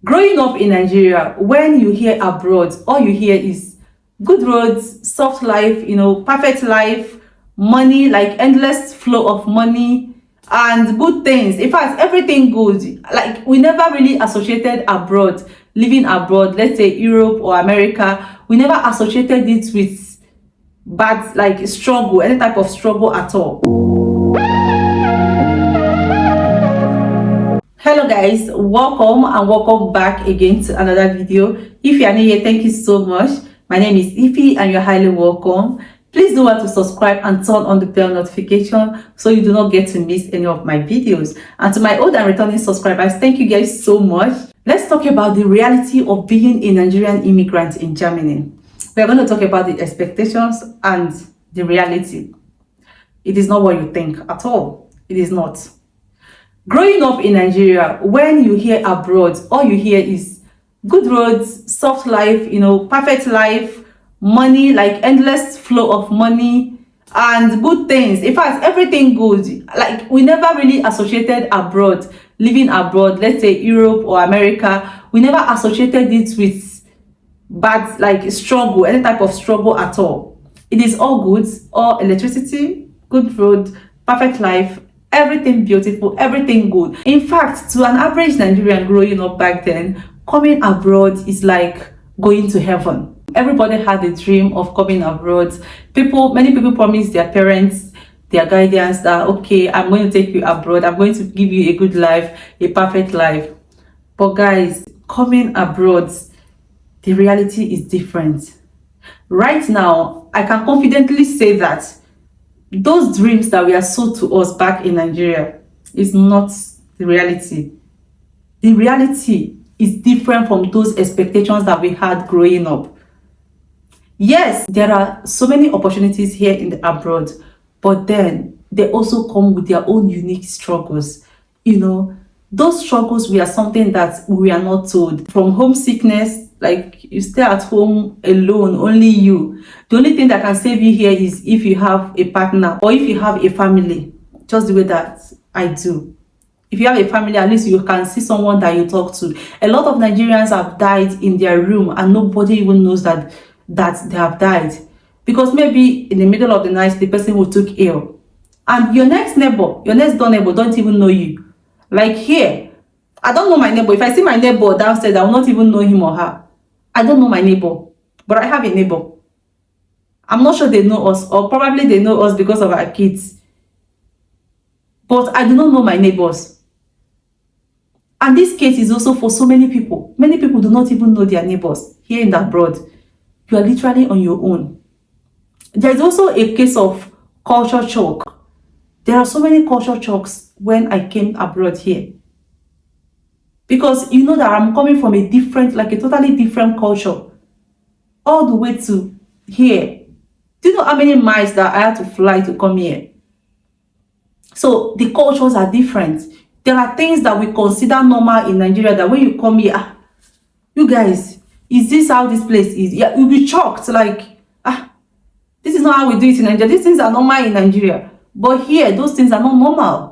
Growing up in Nigeria, when you hear abroad, all you hear is good roads, soft life, perfect life, money, like endless flow of money, and good things. In fact, everything good. Like, we never really associated abroad, living abroad, let's say Europe or America, we never associated it with bad, like struggle, any type of struggle at all. Hello guys, welcome and welcome back again to another video. If you are new here, thank you so much. My name is Ify and you're highly welcome. Please do want to subscribe and turn on the bell notification so you do not get to miss any of my videos. And to my old and returning subscribers, thank you guys so much. Let's talk about the reality of being a Nigerian immigrant in Germany. We're going to talk about the expectations and the reality. It is not what you think at all. It is not. Growing up in Nigeria, when you hear abroad, all you hear is good roads, soft life, perfect life, money, like endless flow of money, and good things. In fact, everything good. Like, we never really associated abroad, living abroad, let's say Europe or America, we never associated it with bad, like struggle, any type of struggle at all. It is all good, all electricity, good road, perfect life, everything beautiful, everything good. In fact, to an average Nigerian growing up back then, coming abroad is like going to heaven. Everybody had a dream of coming abroad. Many people promised their parents, their guardians, that okay, I'm going to take you abroad, I'm going to give you a good life, a perfect life. But guys, coming abroad, the reality is different. Right now, I can confidently say that those dreams that were sold to us back in Nigeria is not the reality. The reality is different from those expectations that we had growing up. Yes, there are so many opportunities here in the abroad, but then they also come with their own unique struggles. Those struggles were something that we are not told. From homesickness, like you stay at home alone, only you. The only thing that can save you here is if you have a partner or if you have a family, just the way that I do. If you have a family, at least you can see someone that you talk to. A lot of Nigerians have died in their room and nobody even knows that they have died. Because maybe in the middle of the night, the person who took ill. And your next door neighbor don't even know you. Like here, I don't know my neighbor. If I see my neighbor downstairs, I will not even know him or her. I don't know my neighbor, but I have a neighbor. I'm not sure they know us, or probably they know us because of our kids. But I do not know my neighbors. And this case is also for so many people. Many people do not even know their neighbors here in the abroad. You are literally on your own. There is also a case of culture shock. There are so many culture shocks when I came abroad here. Because you know that I'm coming from a totally different culture. All the way to here. Do you know how many miles that I had to fly to come here? So the cultures are different. There are things that we consider normal in Nigeria that when you come here, you guys, is this how this place is? Yeah, you'll be shocked. Like, this is not how we do it in Nigeria. These things are normal in Nigeria. But here, those things are not normal.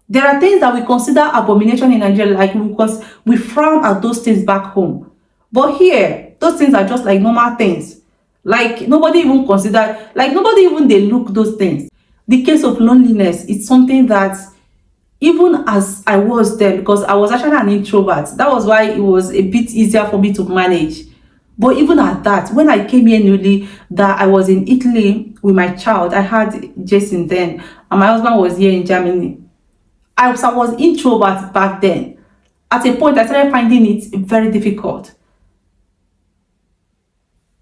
There are things that we consider abomination in Nigeria, like because we frown at those things back home. But here, those things are just like normal things. Like nobody even they look those things. The case of loneliness is something that even as I was there, because I was actually an introvert, that was why it was a bit easier for me to manage. But even at that, when I came here newly, that I was in Italy with my child, I had Jason then, and my husband was here in Germany. I was introvert back then. At a point, I started finding it very difficult.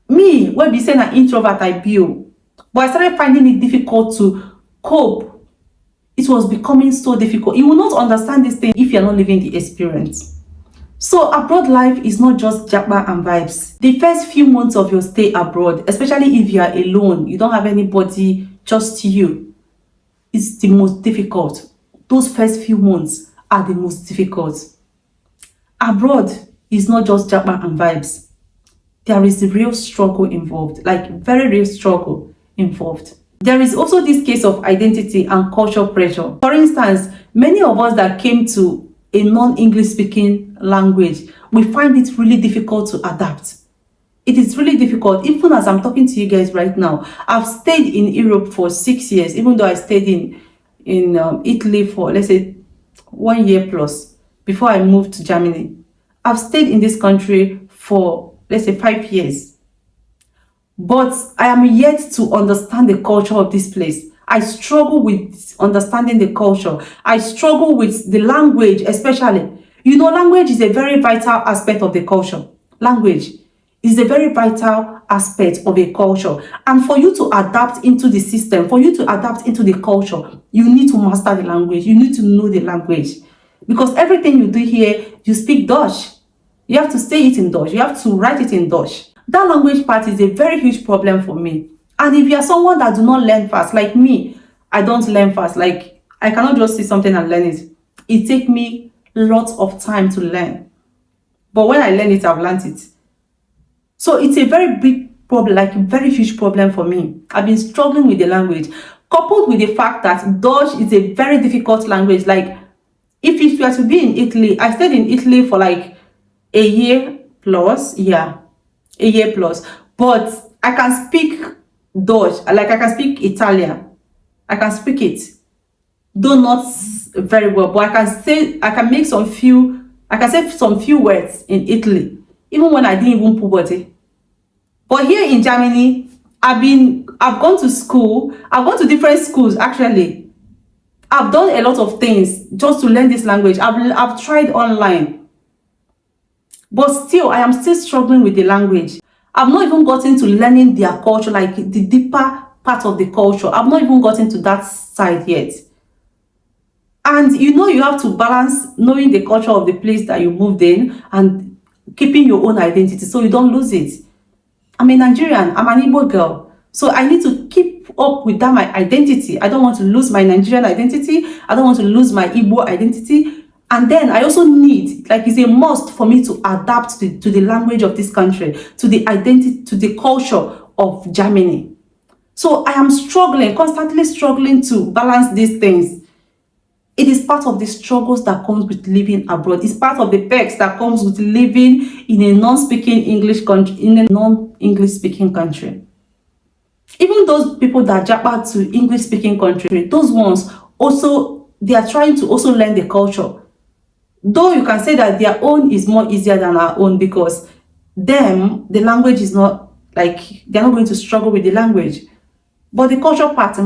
Me, when we say an introvert, I build, but I started finding it difficult to cope. It was becoming so difficult. You will not understand this thing if you're not living the experience. So abroad life is not just Japa and vibes. The first few months of your stay abroad, especially if you are alone, you don't have anybody, just you, it's the most difficult. Those first few months are the most difficult. Abroad is not just Japa and vibes. There is a real struggle involved, like very real struggle involved. There is also this case of identity and cultural pressure. For instance, many of us that came to a non-English speaking language, we find it really difficult to adapt. It is really difficult. Even as I'm talking to you guys right now, I've stayed in Europe for 6 years, even though I stayed in Italy for, let's say, 1 year plus before I moved to Germany. I've stayed in this country for, let's say, 5 years. But I am yet to understand the culture of this place. I struggle with understanding the culture. I struggle with the language, especially. You know, language is a very vital aspect of the culture. Language is a very vital aspect of a culture. And for you to adapt into the system, for you to adapt into the culture, you need to master the language. You need to know the language. Because everything you do here, you speak Dutch. You have to say it in Dutch. You have to write it in Dutch. That language part is a very huge problem for me. And if you are someone that do not learn fast, like me, I don't learn fast. Like, I cannot just see something and learn it. It takes me lots of time to learn. But when I learn it, I've learned it. So it's a very big problem, like a very huge problem for me. I've been struggling with the language, coupled with the fact that Dutch is a very difficult language. Like, if you were to be in Italy, I stayed in Italy for like a year plus, yeah, a year plus. But I can speak Dutch, like I can speak Italian. I can speak it, though not very well, but I can say, I can say some few words in Italy, even when I didn't even puberty. But here in Germany, I've gone to school, I've gone to different schools actually. I've done a lot of things just to learn this language. I've tried online. But still, I am still struggling with the language. I've not even gotten to learning their culture, like the deeper part of the culture. I've not even gotten to that side yet. And you know, you have to balance knowing the culture of the place that you moved in and keeping your own identity so you don't lose it. I'm a Nigerian, I'm an Igbo girl. So I need to keep up with that, my identity. I don't want to lose my Nigerian identity. I don't want to lose my Igbo identity. And then I also need, like, it's a must for me to adapt to the language of this country, to the identity, to the culture of Germany. So I am struggling, constantly struggling to balance these things. It is part of the struggles that comes with living abroad. It's part of the perks that comes with living in a non-speaking English country, in a non-English speaking country. Even those people that Japa to English speaking country, those ones also, they are trying to also learn the culture. Though you can say that their own is more easier than our own, because them, the language is not, like, they're not going to struggle with the language. But the culture part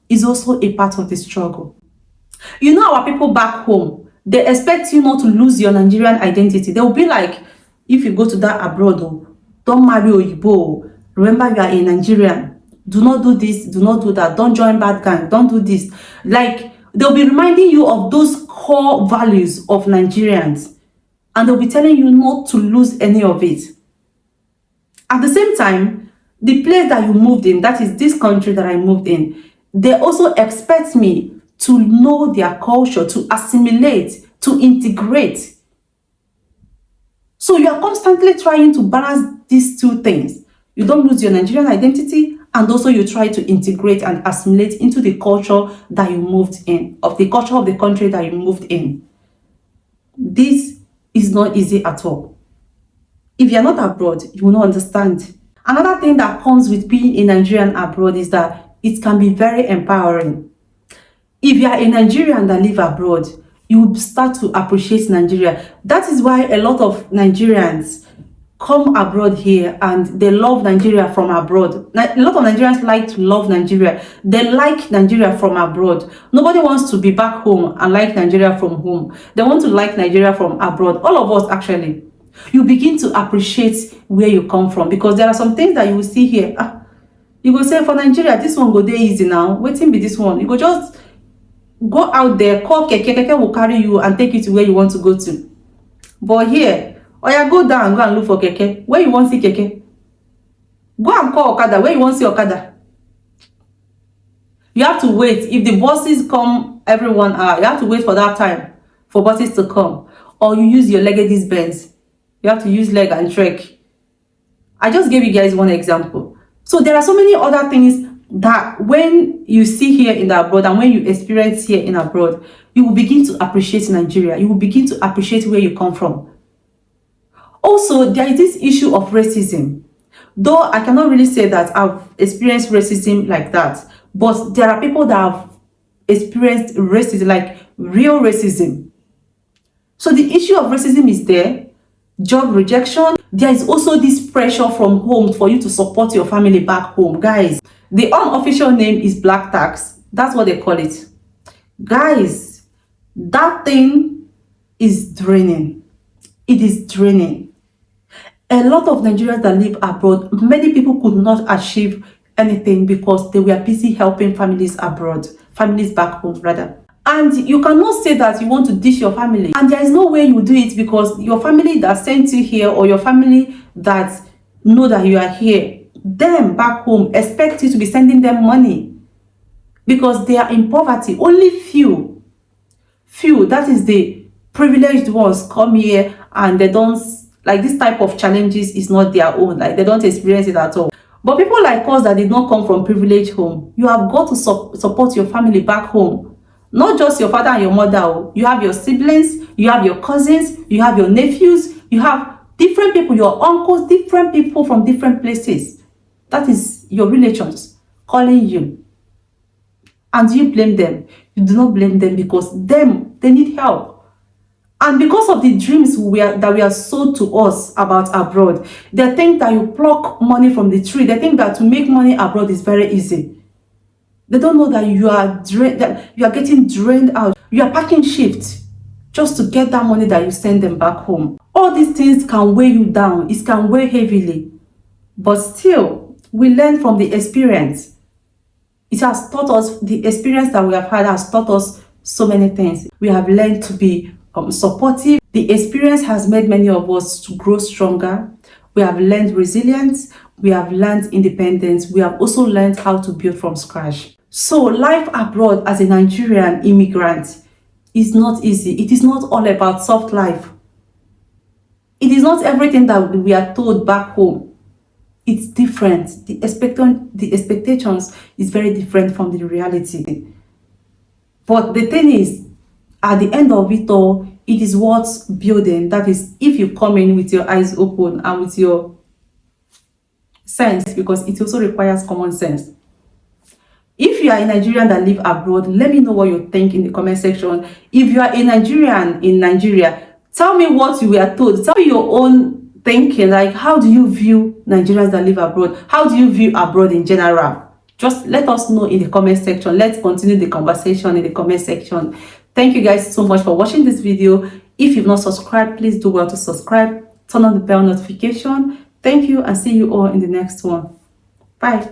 is also a part of the struggle. You know, our people back home, they expect you not to lose your Nigerian identity. They will be like, if you go to that abroad, don't marry Oyibo. Remember, you are a Nigerian. Do not do this, do not do that. Don't join bad gang, don't do this. Like, they'll be reminding you of those core values of Nigerians. And they'll be telling you not to lose any of it. At the same time, the place that you moved in, that is this country that I moved in, they also expect me to know their culture, to assimilate, to integrate. So you are constantly trying to balance these two things. You don't lose your Nigerian identity, and also you try to integrate and assimilate into the culture that you moved in, of the culture of the country that you moved in. This is not easy at all. If you're not abroad, you will not understand. Another thing that comes with being a Nigerian abroad is that it can be very empowering. If you are a Nigerian that live abroad, you will start to appreciate Nigeria. That is why a lot of Nigerians come abroad here and they love Nigeria from abroad. A lot of Nigerians like to love Nigeria. They like Nigeria from abroad. Nobody wants to be back home and like Nigeria from home. They want to like Nigeria from abroad. All of us, actually. You begin to appreciate where you come from, because there are some things that you will see here. You go say, for Nigeria, this one go there easy now. Waiting be this one. You go just go out there, call keke. Keke will carry you and take you to where you want to go to. But here, oya, go down, go and look for keke. Where you want to see keke? Go and call Okada. Where you want to see Okada? You have to wait. If the buses come every 1 hour, you have to wait for that time for buses to come. Or you use your Legacy Benz. You have to use leg and trek. I just gave you guys one example. So there are so many other things that when you see here in the abroad and when you experience here in abroad, you will begin to appreciate Nigeria. You will begin to appreciate where you come from. Also, there is this issue of racism. Though I cannot really say that I've experienced racism like that, but there are people that have experienced racism, like real racism. So the issue of racism is there, job rejection. There is also this pressure from home for you to support your family back home. Guys, the unofficial name is black tax. That's what they call it. Guys, that thing is draining. It is draining. A lot of Nigerians that live abroad, many people could not achieve anything because they were busy helping families abroad, families back home rather. And you cannot say that you want to dish your family, and there is no way you do it, because your family that sent you here, or your family that know that you are here, them back home expect you to be sending them money because they are in poverty. Only few, that is the privileged ones, come here and they don't, like, this type of challenges is not their own, like they don't experience it at all. But people like us that did not come from privileged home, you have got to support your family back home. Not just your father and your mother. You have your siblings, you have your cousins, you have your nephews, you have different people, your uncles, different people from different places. That is your relations calling you. And do you blame them? You do not blame them, because they need help. And because of the dreams that we are sold to us about abroad, they think that you pluck money from the tree. They think that to make money abroad is very easy. They don't know that you are getting drained out. You are packing shifts just to get that money that you send them back home. All these things can weigh you down. It can weigh heavily. But still, we learn from the experience. It has taught us, the experience that we have had has taught us so many things. We have learned to be supportive. The experience has made many of us to grow stronger. We have learned resilience. We have learned independence. We have also learned how to build from scratch. So life abroad as a Nigerian immigrant is not easy. It is not all about soft life. It is not everything that we are told back home. It's different. The expectations is very different from the reality. But the thing is, at the end of it all, it is worth building. That is, if you come in with your eyes open and with your sense, because it also requires common sense. If you are a Nigerian that live abroad, let me know what you think in the comment section. If you are a Nigerian in Nigeria, tell me what you were told. Tell me your own thinking. Like, how do you view Nigerians that live abroad? How do you view abroad in general? Just let us know in the comment section. Let's continue the conversation in the comment section. Thank you guys so much for watching this video. If you've not subscribed, please do well to subscribe. Turn on the bell notification. Thank you, and see you all in the next one. Bye.